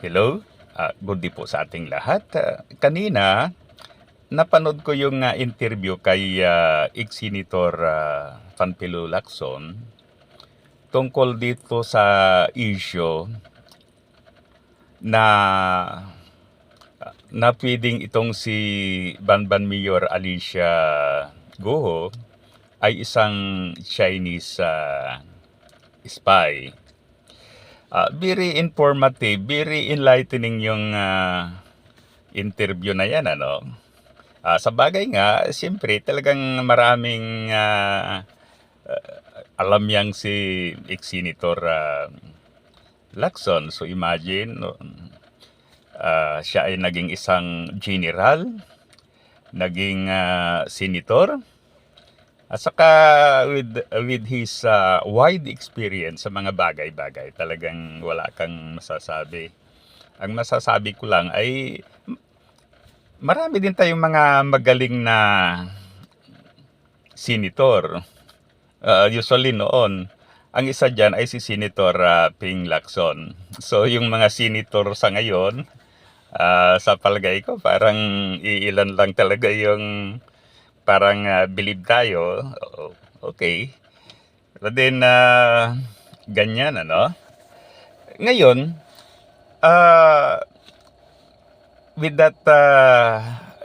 Hello, good day po sa ating lahat. Kanina, napanood ko yung interview kay ex-Senator Panfilo Lacson tungkol dito sa issue na na pwedeng itong si Banban Mayor Alicia Guo ay isang Chinese spy. Very informative, very enlightening yung interview na yan, ano? Sa bagay nga, siyempre talagang maraming alam yang si ex-senator Lacson. So imagine, no, siya ay naging isang general, naging senator, at saka with his wide experience sa mga bagay-bagay, talagang wala kang masasabi. Ang masasabi ko lang ay marami din tayong mga magaling na senator. Usually noon, ang isa dyan ay si Senator Ping Lacson. So yung mga senator sa ngayon, sa palagay ko parang iilan lang talaga yung parang believe tayo. Okay. But then, ganyan, ano? Ngayon, with that,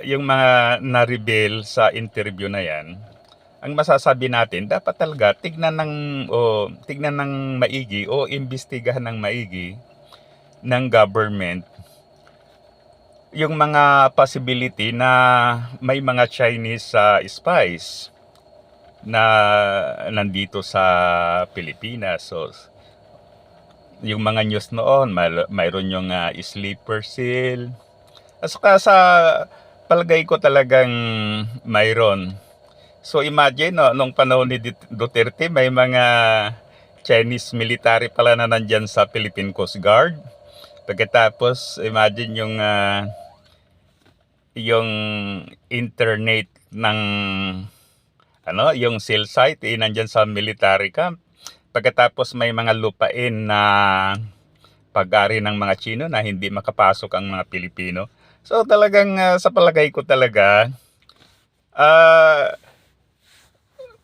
yung mga na-reveal sa interview na yan, ang masasabi natin, dapat talaga tignan ng maigi o imbestigahan ng maigi ng government yung mga possibility na may mga Chinese spies na nandito sa Pilipinas. So, yung mga news noon, mayroon yung sleeper cell. At saka sa palagay ko talagang mayroon. So imagine, no, nung panahon ni Duterte, may mga Chinese military pala na nandyan sa Philippine Coast Guard. Pagkatapos, imagine yung internet ng yung cell site nandyan sa military camp. Pagkatapos may mga lupain na pag-ari ng mga Chino na hindi makapasok ang mga Pilipino. So talagang sa palagay ko talaga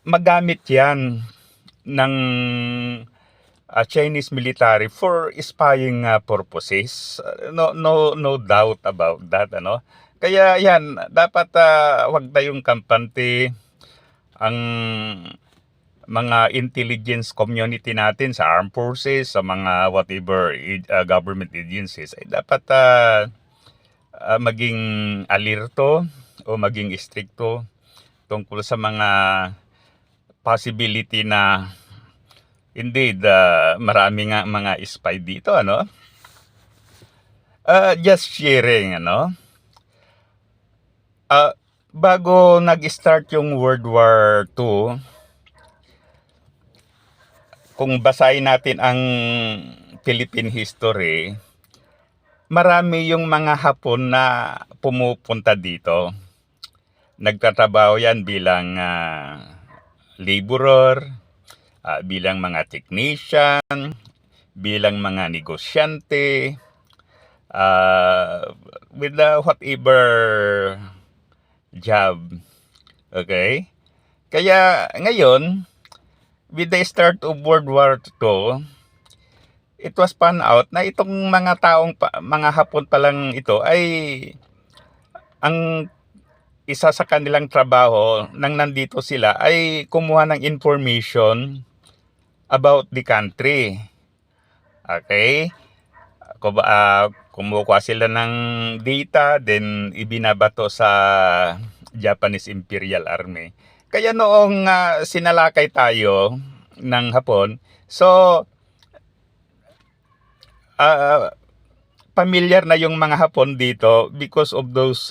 magamit yan ng Chinese military for spying purposes. No doubt about that, ano. Kaya yan, dapat wag tayong kampante. Ang mga intelligence community natin sa armed forces, sa mga whatever government agencies, ay dapat maging alerto o maging stricto tungkol sa mga possibility na indeed marami nga mga spy dito, ano. Just sharing, ano. Bago nag-start yung World War II, kung basahin natin ang Philippine history, marami yung mga Hapon na pumupunta dito. Nagtatrabaho yan bilang laborer, bilang mga technician, bilang mga negosyante, with whatever job. Okay? Kaya ngayon, with the start of World War II, it was found out na itong mga mga Hapon pa lang ito ay ang isa sa kanilang trabaho nang nandito sila ay kumuha ng information about the country. Okay? Kumukuha sila ng data, then ibinabato sa Japanese Imperial Army. Kaya noong sinalakay tayo ng Hapon, so familiar na yung mga Hapon dito because of those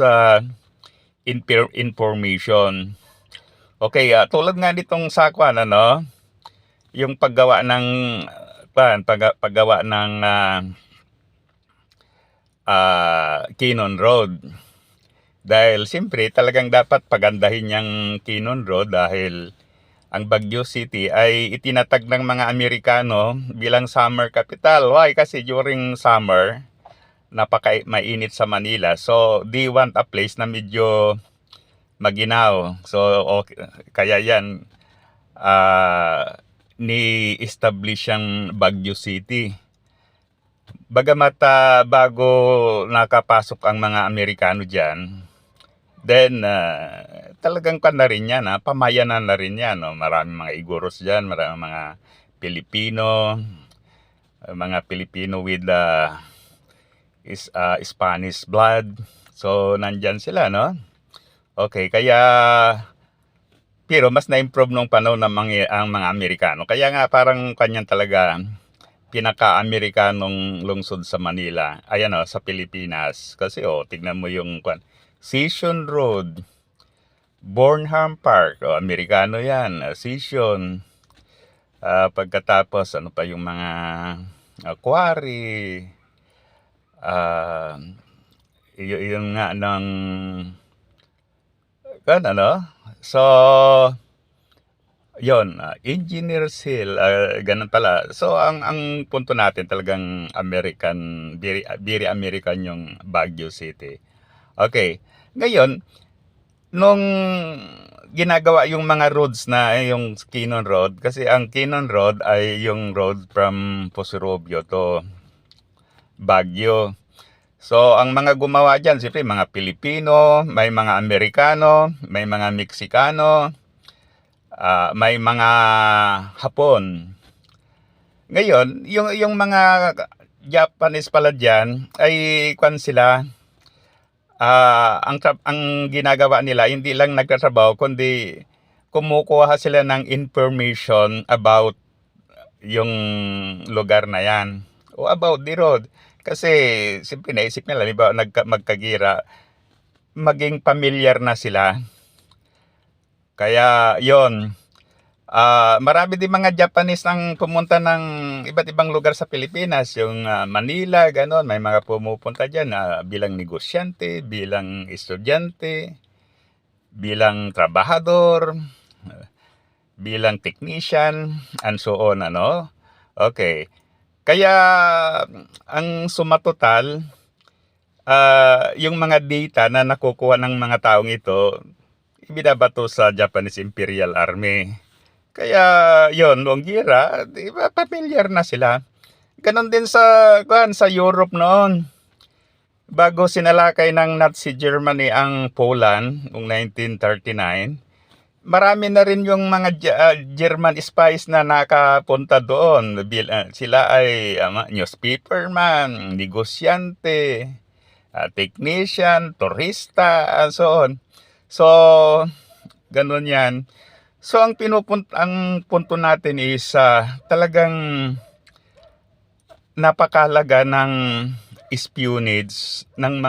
information. Okay, tulad nga nitong sakwan, ano, yung paggawa ng Kinon Road. Dahil siyempre talagang dapat pagandahin yung Kinon Road dahil ang Baguio City ay itinatag ng mga Amerikano bilang summer capital. Why? Kasi during summer, mainit sa Manila. So, they want a place na medyo maginaw. So, kaya yan, ni-establish ang Baguio City. Bagamat bago nakapasok ang mga Amerikano dyan, then talagang na rin yan, pamayanan na rin yan. No? Maraming mga Igoros dyan, maraming mga Pilipino with Spanish blood. So, nandyan sila, no? Okay, kaya pero mas na-improve nung panahon ng ang mga Amerikano. Kaya nga parang kanyan talaga pinaka-Amerikanong lungsod sa Manila. Ayan sa Pilipinas. Kasi tignan mo yung Session Road, Burnham Park, Amerikano yan, Session. Pagkatapos ano pa yung mga quarry, yung nga ng so yon, Engineers Hill, ganun pala. So ang punto natin talagang American, very American yung Baguio City. Okay, ngayon nung ginagawa yung mga roads na yung Quezon Road, kasi ang Quezon Road ay yung road from Pusurobio to Baguio. So, ang mga gumawa dyan, siyempre, mga Pilipino, may mga Amerikano, may mga Meksikano, may mga Hapon. Ngayon, yung mga Japanese pala dyan, ay sila, ang ginagawa nila, hindi lang nagtatrabaho, kundi kumukuha sila ng information about yung lugar na yan, o about the road. Kasi, siyempre naisip nila, halimbawa magkagira, maging familiar na sila. Kaya, yon. Marami din mga Japanese ang pumunta ng iba't ibang lugar sa Pilipinas. Yung Manila, ganon. May mga pumupunta dyan bilang negosyante, bilang estudyante, bilang trabahador, bilang technician, and so on, Okay. Kaya ang sumatotal, yung mga data na nakukuha ng mga taong ito, ibinabato sa Japanese Imperial Army. Kaya yon, noong gira, diba, familiar na sila. Ganon din sa Europe noon. Bago sinalakay ng Nazi Germany ang Poland noong 1939, marami na rin yung mga German spies na nakapunta doon. Sila ay newspaper man, negosyante, technician, turista, and so on. So, ganun yan. So, ang punto natin is talagang napakahalaga ng espionage ng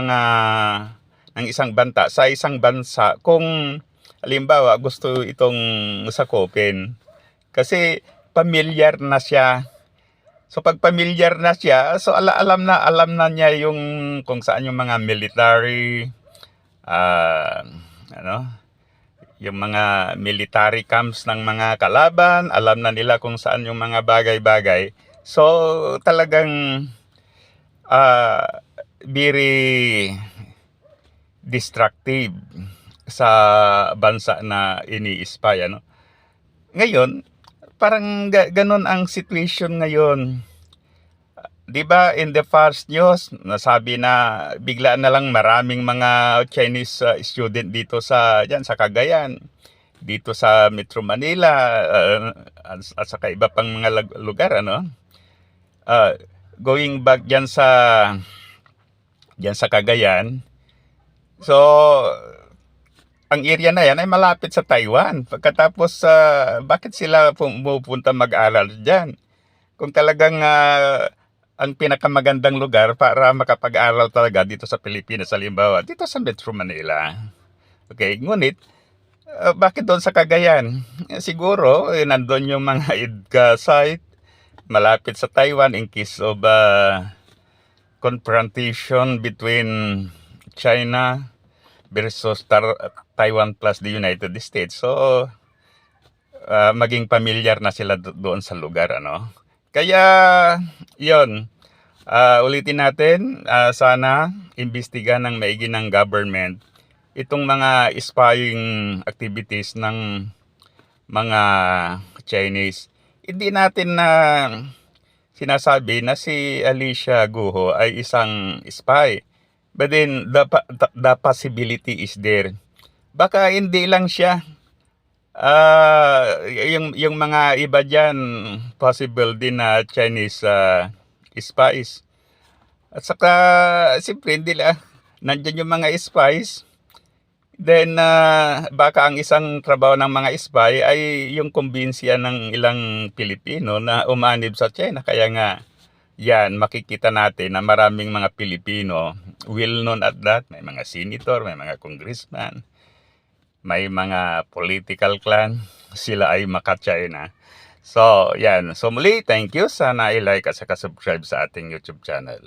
isang banta sa isang bansa kung halimbawa gusto itong sakupin, kasi familiar na siya. So pag familiar na siya, so alam na niya yung kung saan yung mga military yung mga military camps ng mga kalaban, alam na nila kung saan yung mga bagay-bagay. So talagang very destructive sa bansa na ini-spy, Ngayon, parang ganun ang situation ngayon. 'Di ba, in the first news, nasabi na bigla na lang maraming mga Chinese student dito sa Cagayan, dito sa Metro Manila, at saka iba pang mga lugar, going back diyan sa Cagayan. So, ang area na yan ay malapit sa Taiwan. Pagkatapos, bakit sila pumupunta mag-aral dyan? Kung talagang ang pinakamagandang lugar para makapag-aral talaga dito sa Pilipinas, halimbawa, dito sa Metro Manila. Okay, ngunit, bakit doon sa Cagayan? Siguro, nandun yung mga EDCA site, malapit sa Taiwan in case of confrontation between China versus Taiwan plus the United States. So, maging familiar na sila doon sa lugar, Kaya, yon. Ulitin natin, sana imbestigahan ng maigi ng government itong mga spying activities ng mga Chinese. Hindi natin na sinasabi na si Alicia Guo ay isang spy. But then the possibility is there. Baka hindi lang siya. Yung mga iba diyan, possible din na Chinese spies. At saka siyempre hindi lang nandiyan yung mga spies. Then baka ang isang trabaho ng mga spy ay yung kumbinsiyan ng ilang Pilipino na umanib sa China. Kaya nga yan, makikita natin na maraming mga Pilipino well known at that. May mga senator, may mga congressman, may mga political clan. Sila ay maka-China. So, yan. So, muli, thank you. Sana i-like at saka subscribe sa ating YouTube channel.